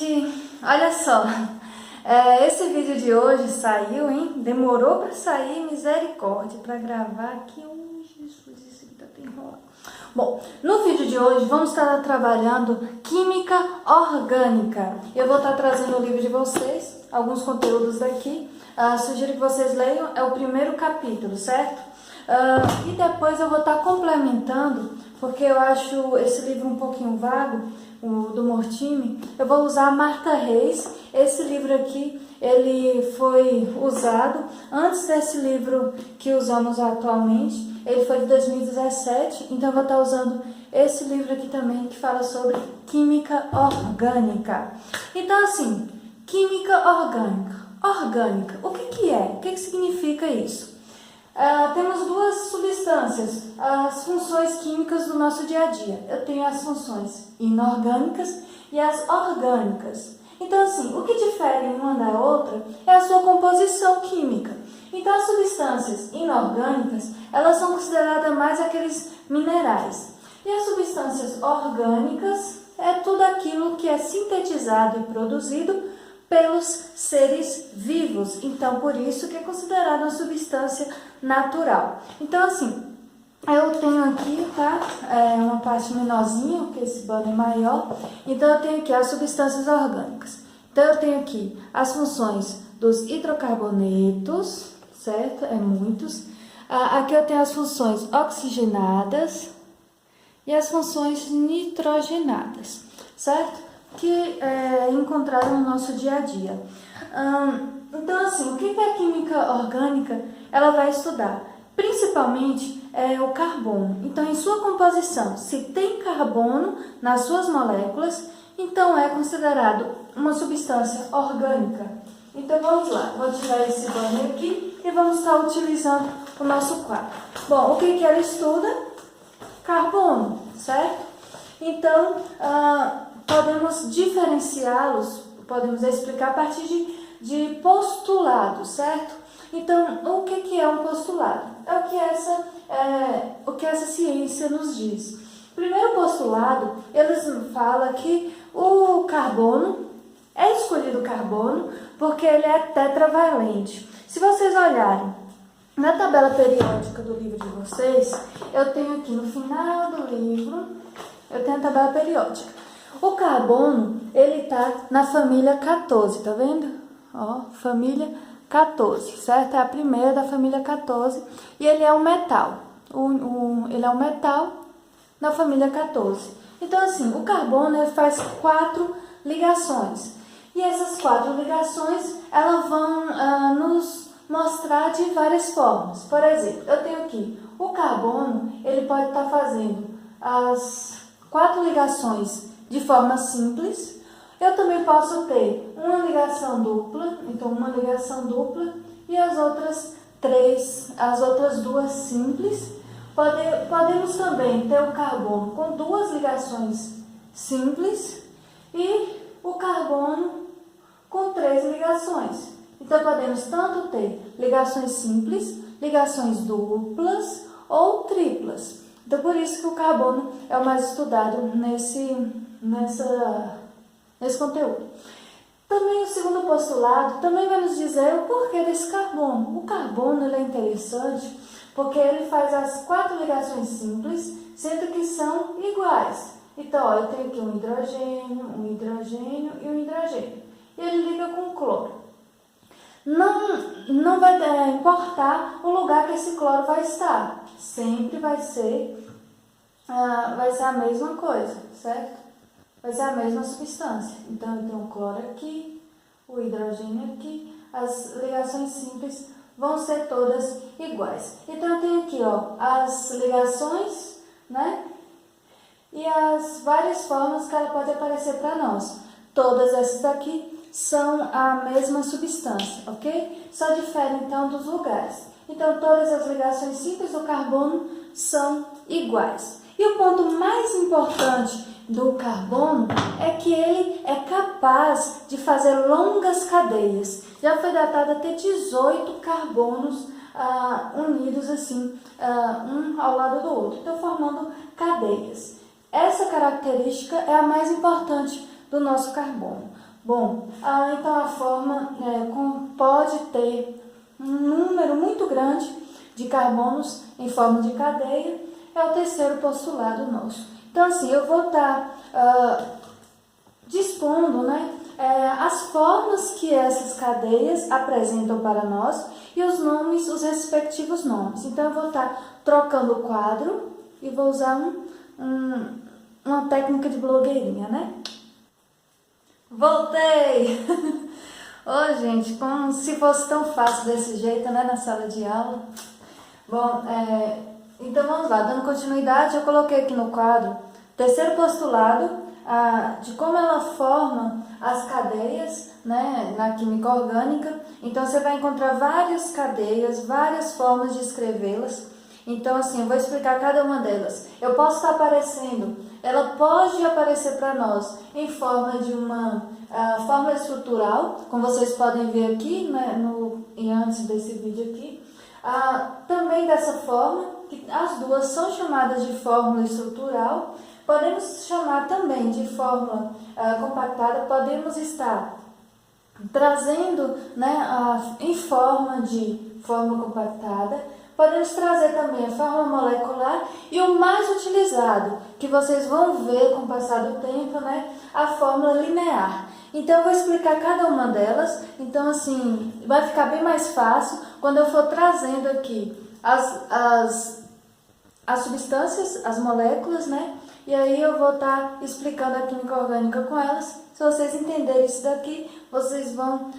gente, olha só, esse vídeo de hoje saiu, hein? Demorou pra sair, misericórdia, pra gravar aqui. Jesus, isso aqui tá enrolado. Bom, no vídeo de hoje vamos estar trabalhando química orgânica. Eu vou estar trazendo o livro de vocês, alguns conteúdos daqui. Sugiro que vocês leiam, é o primeiro capítulo, certo? E depois eu vou estar complementando, porque eu acho esse livro um pouquinho vago, do Mortime. Eu vou usar a Martha Reis. Esse livro aqui, ele foi usado antes desse livro que usamos atualmente. Ele foi de 2017, então eu vou estar usando esse livro aqui também, que fala sobre química orgânica. Então, assim, química orgânica. Orgânica, o que é? O que significa isso? Temos duas substâncias, as funções químicas do nosso dia a dia. Eu tenho as funções inorgânicas e as orgânicas. Então, assim, o que difere uma da outra é a sua composição química. Então, as substâncias inorgânicas, elas são consideradas mais aqueles minerais. E as substâncias orgânicas é tudo aquilo que é sintetizado e produzido pelos seres vivos. Então, por isso que é considerada uma substância natural. Então, assim, eu tenho aqui, tá? Uma parte menorzinha, porque esse banner é maior. Então, eu tenho aqui as substâncias orgânicas. Então, eu tenho aqui as funções dos hidrocarbonetos, certo? Muitos. Aqui eu tenho as funções oxigenadas e as funções nitrogenadas, certo? Que é encontrada no nosso dia a dia. Então, assim, o que a química orgânica ela vai estudar? Principalmente o carbono. Então, em sua composição, se tem carbono nas suas moléculas, então é considerado uma substância orgânica. Então, vamos lá. Vou tirar esse banner aqui e vamos estar utilizando o nosso quadro. Bom, o que ela estuda? Carbono, certo? Então, podemos diferenciá-los, podemos explicar a partir de postulados, certo? Então, o que é um postulado? É o que essa ciência nos diz. Primeiro postulado, eles falam que o carbono, é escolhido o carbono porque ele é tetravalente. Se vocês olharem na tabela periódica do livro de vocês, eu tenho aqui no final do livro, eu tenho a tabela periódica. O carbono, ele tá na família 14, tá vendo? Ó, família 14, certo? É a primeira da família 14 e ele é um metal. Ele é um metal na família 14. Então, assim, o carbono ele faz 4 ligações. E essas 4 ligações, elas vão nos mostrar de várias formas. Por exemplo, eu tenho aqui, o carbono, ele pode estar fazendo as 4 ligações de forma simples. Eu também posso ter uma ligação dupla, então uma ligação dupla e as outras 2 simples. Podemos também ter o carbono com 2 ligações simples e o carbono com 3 ligações. Então podemos tanto ter ligações simples, ligações duplas ou triplas. Então, por isso que o carbono é o mais estudado nesse conteúdo. Também o segundo postulado também vai nos dizer o porquê desse carbono. O carbono ele é interessante porque ele faz as 4 ligações simples, sendo que são iguais. Então, ó, eu tenho aqui um hidrogênio e um hidrogênio. E ele liga com cloro. Não vai importar o lugar que esse cloro vai estar. Sempre vai ser a mesma coisa, certo? Vai ser a mesma substância. Então, eu tenho o cloro aqui, o hidrogênio aqui. As ligações simples vão ser todas iguais. Então, eu tenho aqui, ó, as ligações, né? E as várias formas que ela pode aparecer para nós. Todas essas daqui são a mesma substância, ok? Só difere, então, dos lugares. Então, todas as ligações simples do carbono são iguais. E o ponto mais importante do carbono é que ele é capaz de fazer longas cadeias. Já foi datado até 18 carbonos unidos assim, um ao lado do outro, então formando cadeias. Essa característica é a mais importante do nosso carbono. Bom, então a forma pode ter um número muito grande de carbonos em forma de cadeia, é o terceiro postulado nosso. Então, assim, eu vou estar dispondo, né, as formas que essas cadeias apresentam para nós e os nomes, os respectivos nomes. Então, eu vou estar trocando o quadro e vou usar uma técnica de blogueirinha, né? Voltei! Ô, gente, como se fosse tão fácil desse jeito, né, na sala de aula. Bom, então vamos lá, dando continuidade, eu coloquei aqui no quadro terceiro postulado de como ela forma as cadeias, né, na química orgânica. Então você vai encontrar várias cadeias, várias formas de escrevê-las. Então, assim, eu vou explicar cada uma delas. Eu posso estar aparecendo, ela pode aparecer para nós em forma de uma fórmula estrutural, como vocês podem ver aqui, né, antes desse vídeo aqui. Também dessa forma, que as duas são chamadas de fórmula estrutural, podemos chamar também de fórmula compactada, podemos estar trazendo, né, em forma de fórmula compactada. Podemos trazer também a fórmula molecular e o mais utilizado, que vocês vão ver com o passar do tempo, né, a fórmula linear. Então, eu vou explicar cada uma delas. Então, assim, vai ficar bem mais fácil quando eu for trazendo aqui as substâncias, as moléculas, né? E aí eu vou estar explicando a química orgânica com elas. Se vocês entenderem isso daqui, vocês vão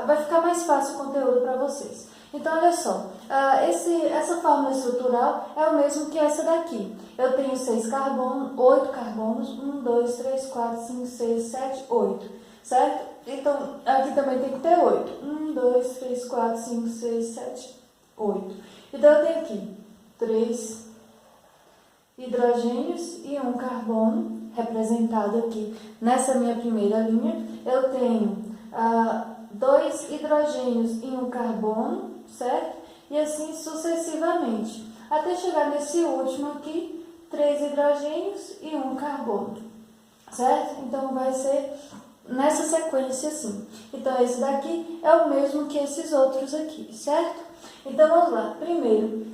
vai ficar mais fácil o conteúdo para vocês. Então, olha só, essa fórmula estrutural é o mesmo que essa daqui. Eu tenho 8 carbonos, 1, 2, 3, 4, 5, 6, 7, 8, certo? Então, aqui também tem que ter 8. 1, 2, 3, 4, 5, 6, 7, 8. Então, eu tenho aqui 3 hidrogênios e 1 carbono, representado aqui nessa minha primeira linha. Eu tenho 2 hidrogênios e 1 carbono, certo? E assim sucessivamente, até chegar nesse último aqui, 3 hidrogênios e 1 carbono, certo? Então, vai ser nessa sequência assim. Então, esse daqui é o mesmo que esses outros aqui, certo? Então, vamos lá. Primeiro,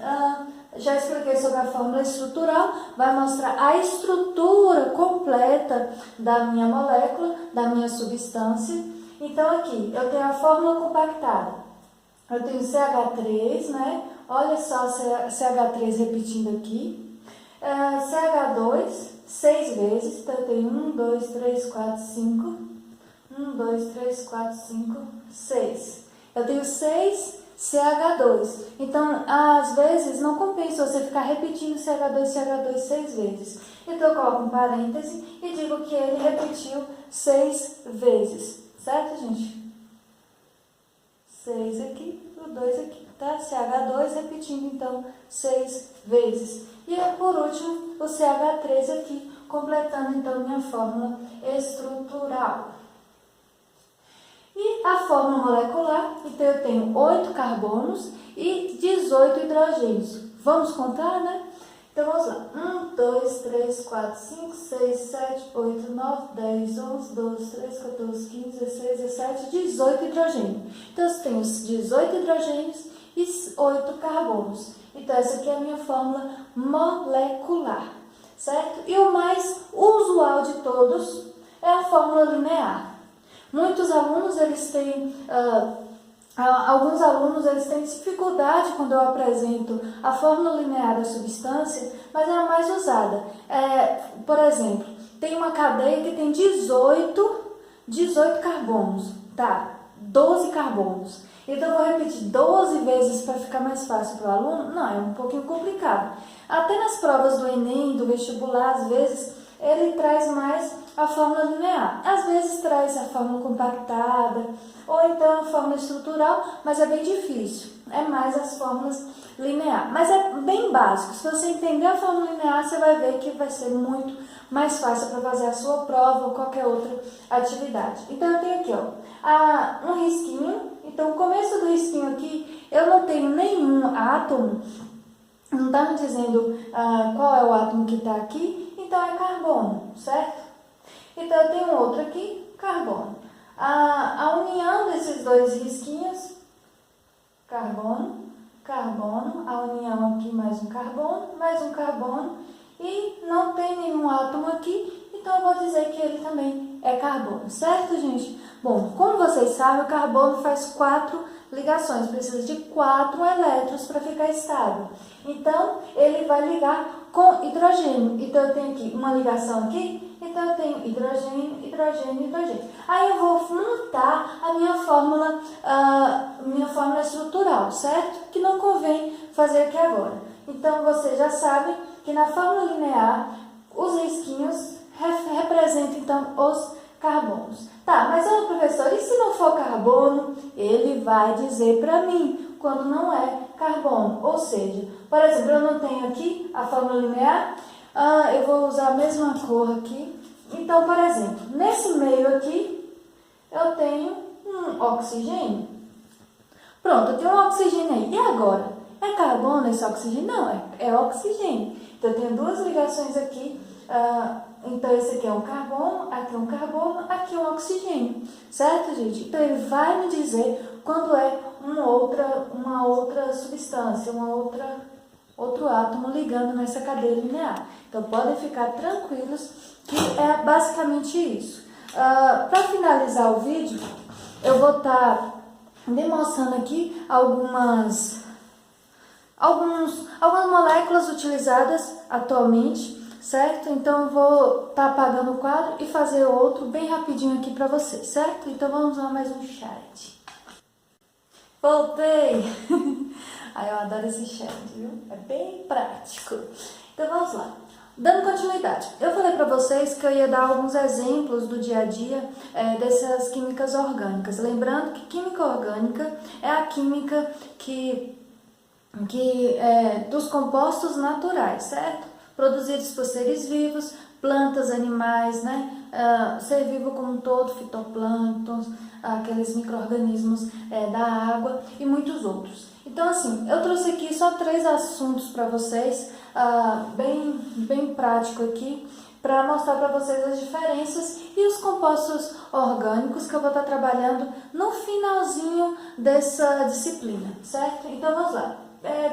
já expliquei sobre a fórmula estrutural, vai mostrar a estrutura completa da minha molécula, da minha substância. Então, aqui, eu tenho a fórmula compactada. Eu tenho CH3, né? Olha só CH3 repetindo aqui. CH2, 6 vezes. Então, eu tenho 1, 2, 3, 4, 5. 1, 2, 3, 4, 5, 6. Eu tenho 6 CH2. Então, às vezes, não compensa você ficar repetindo CH2 6 vezes. Então, eu coloco um parêntese e digo que ele repetiu 6 vezes. Certo, gente? 6 aqui, o 2 aqui, tá? CH2 repetindo, então, 6 vezes. E, por último, o CH3 aqui, completando, então, minha fórmula estrutural. E a fórmula molecular, então, eu tenho 8 carbonos e 18 hidrogênios. Vamos contar, né? Então, vamos lá. 1, 2, 3, 4, 5, 6, 7, 8, 9, 10, 11, 12, 13, 14, 15, 16, 17, 18 hidrogênios. Então, eu tenho 18 hidrogênios e 8 carbonos. Então, essa aqui é a minha fórmula molecular, certo? E o mais usual de todos é a fórmula linear. Muitos alunos, eles têm... alguns alunos eles têm dificuldade quando eu apresento a fórmula linear da substância, mas é a mais usada. Por exemplo, tem uma cadeia que tem 18 carbonos, tá? 12 carbonos. Então, eu vou repetir 12 vezes para ficar mais fácil para o aluno? Não, é um pouquinho complicado. Até nas provas do Enem, do vestibular, às vezes, ele traz mais a fórmula linear. Às vezes traz a fórmula compactada, ou então a fórmula estrutural, mas é bem difícil. É mais as fórmulas linear. Mas é bem básico. Se você entender a fórmula linear, você vai ver que vai ser muito mais fácil para fazer a sua prova ou qualquer outra atividade. Então, eu tenho aqui, ó, um risquinho. Então, o começo do risquinho aqui, eu não tenho nenhum átomo. Não está me dizendo qual é o átomo que está aqui. Então, é carbono, certo? Então eu tenho outro aqui, carbono. A união desses dois risquinhos, carbono, carbono, a união aqui mais um carbono, e não tem nenhum átomo aqui, então eu vou dizer que ele também é carbono, certo, gente? Bom, como vocês sabem, o carbono faz 4 ligações, precisa de 4 elétrons para ficar estável. Então, ele vai ligar com hidrogênio. Então, eu tenho aqui uma ligação aqui, então eu tenho hidrogênio, hidrogênio, hidrogênio. Aí eu vou montar a minha fórmula estrutural, certo? Que não convém fazer aqui agora. Então, vocês já sabem que na fórmula linear, os risquinhos representam, então, os carbonos. Tá, mas professor, e se não for carbono? Ele vai dizer para mim quando não é carbono. Ou seja, por exemplo, eu não tenho aqui a fórmula linear, eu vou usar a mesma cor aqui. Então, por exemplo, nesse meio aqui, eu tenho um oxigênio. Pronto, eu tenho um oxigênio aí. E agora? É carbono esse oxigênio? Não, é oxigênio. Então, eu tenho 2 ligações aqui. Então, esse aqui é um carbono, aqui é um oxigênio, certo, gente? Então, ele vai me dizer quando é uma outra substância, outro átomo ligando nessa cadeia linear. Então, podem ficar tranquilos que é basicamente isso. Para finalizar o vídeo, eu vou estar demonstrando aqui algumas moléculas utilizadas atualmente, certo? Então, eu vou estar apagando o quadro e fazer outro bem rapidinho aqui para vocês, certo? Então, vamos lá mais um chat. Voltei! Ai, eu adoro esse chat, viu? É bem prático. Então, vamos lá. Dando continuidade, eu falei para vocês que eu ia dar alguns exemplos do dia a dia dessas químicas orgânicas. Lembrando que química orgânica é a química dos compostos naturais, certo? Produzidos por seres vivos, plantas, animais, né? Ser vivo como um todo, fitoplânctons, aqueles micro-organismos da água e muitos outros. Então, assim, eu trouxe aqui só 3 assuntos para vocês, bem prático aqui, para mostrar para vocês as diferenças e os compostos orgânicos que eu vou estar trabalhando no finalzinho dessa disciplina, certo? Então, vamos lá.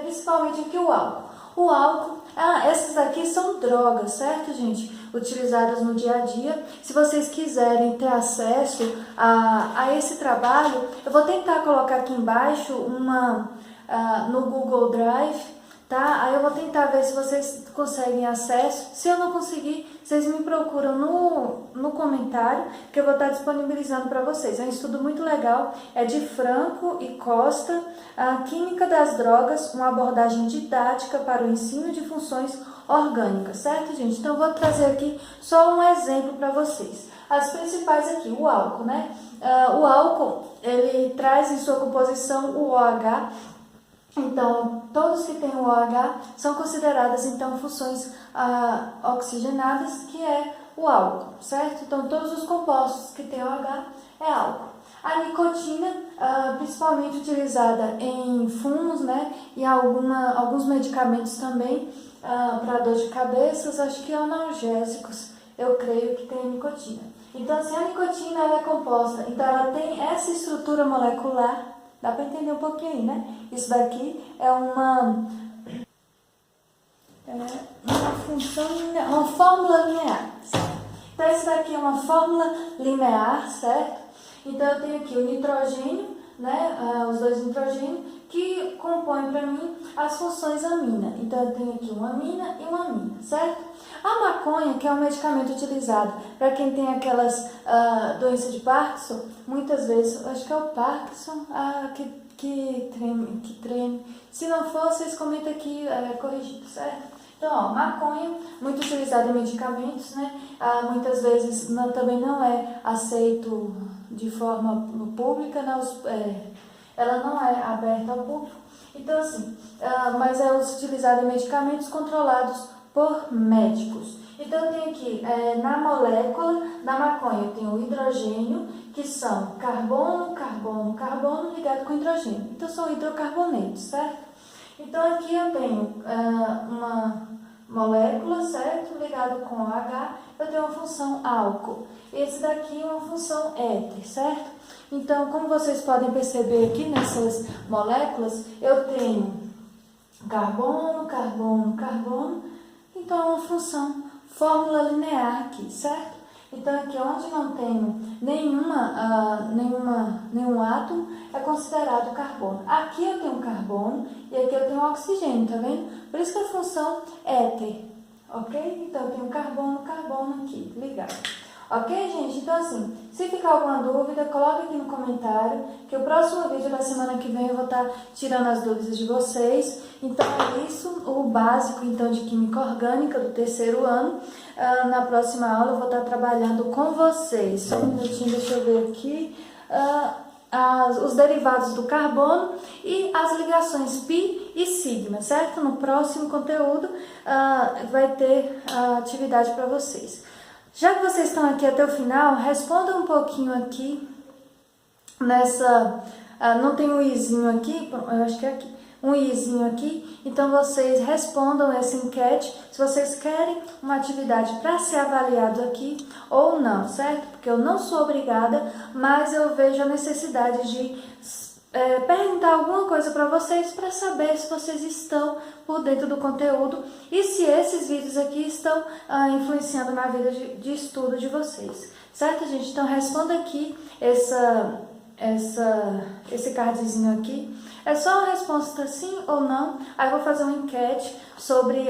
Principalmente aqui o álcool. O álcool, essas aqui são drogas, certo, gente? Utilizadas no dia a dia. Se vocês quiserem ter acesso a esse trabalho, eu vou tentar colocar aqui embaixo no Google Drive, tá? Aí eu vou tentar ver se vocês conseguem acesso. Se eu não conseguir, vocês me procuram no comentário, que eu vou estar disponibilizando para vocês. É um estudo muito legal, é de Franco e Costa, a Química das Drogas, uma abordagem didática para o ensino de funções orgânicas, certo, gente? Então, eu vou trazer aqui só um exemplo para vocês. As principais aqui, o álcool, né? O álcool, ele traz em sua composição o OH. Então, todos que têm o OH são consideradas, então, funções oxigenadas, que é o álcool, certo? Então, todos os compostos que têm OH é álcool. A nicotina, principalmente utilizada em fumos, né? E alguns medicamentos também, para dor de cabeça, acho que analgésicos, eu creio que tem nicotina. Então, assim, a nicotina ela é composta, então ela tem essa estrutura molecular. Dá para entender um pouquinho aí, né? Isso daqui é uma função linear, uma fórmula linear, certo? Então, isso daqui é uma fórmula linear, certo? Então, eu tenho aqui o nitrogênio, né? Os 2 nitrogênios, que compõem para mim as funções amina. Então, eu tenho aqui uma amina e uma amina, certo? A maconha, que é um medicamento utilizado para quem tem aquelas doenças de Parkinson, muitas vezes, acho que é o Parkinson que treme. Se não for, vocês comentam aqui corrigido, certo? Então, maconha, muito utilizada em medicamentos, né? Muitas vezes também não é aceito de forma pública, né? Ela não é aberta ao público. Então, assim, mas é utilizada em medicamentos controlados por médicos. Então, eu tenho aqui, na molécula da maconha, eu tenho o hidrogênio, que são carbono, carbono, carbono ligado com hidrogênio. Então, são hidrocarbonetos, certo? Então, aqui eu tenho molécula, certo? Ligado com H, eu tenho uma função álcool. Esse daqui é uma função éter, certo? Então, como vocês podem perceber aqui nessas moléculas, eu tenho carbono, carbono, carbono. Então, é uma função fórmula linear aqui, certo? Então, aqui onde não tenho nenhum átomo, é considerado carbono. Aqui eu tenho carbono e aqui eu tenho oxigênio, tá vendo? Por isso que a função éter, ok? Então, eu tenho carbono, carbono aqui, ligado. Ok, gente? Então, assim, se ficar alguma dúvida, coloque aqui no comentário, que o próximo vídeo da semana que vem eu vou estar tirando as dúvidas de vocês. Então, é isso, o básico, então, de Química Orgânica do terceiro ano. Na próxima aula eu vou estar trabalhando com vocês. Só um minutinho, deixa eu ver aqui. Os derivados do carbono e as ligações π e sigma, certo? No próximo conteúdo vai ter atividade para vocês. Já que vocês estão aqui até o final, respondam um pouquinho aqui nessa... não tem um izinho aqui, eu acho que é aqui, um izinho aqui, então vocês respondam essa enquete se vocês querem uma atividade para ser avaliado aqui ou não, certo? Porque eu não sou obrigada, mas eu vejo a necessidade de perguntar alguma coisa para vocês para saber se vocês estão por dentro do conteúdo e se esses vídeos aqui estão influenciando na vida de estudo de vocês, certo, gente? Então responda aqui esse cardzinho aqui, é só uma resposta sim ou não, aí eu vou fazer uma enquete sobre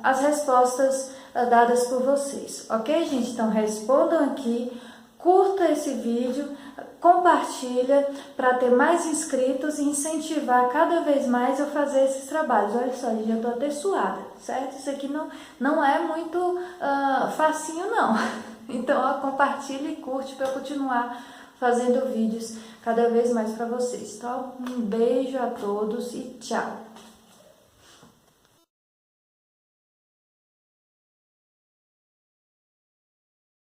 as respostas dadas por vocês, ok, gente? Então respondam aqui, curta esse vídeo, compartilha para ter mais inscritos e incentivar cada vez mais eu fazer esses trabalhos. Olha só, já estou até suada, certo? Isso aqui não é muito facinho, não. Então, compartilha e curte para eu continuar fazendo vídeos cada vez mais para vocês, tá? Um beijo a todos e tchau!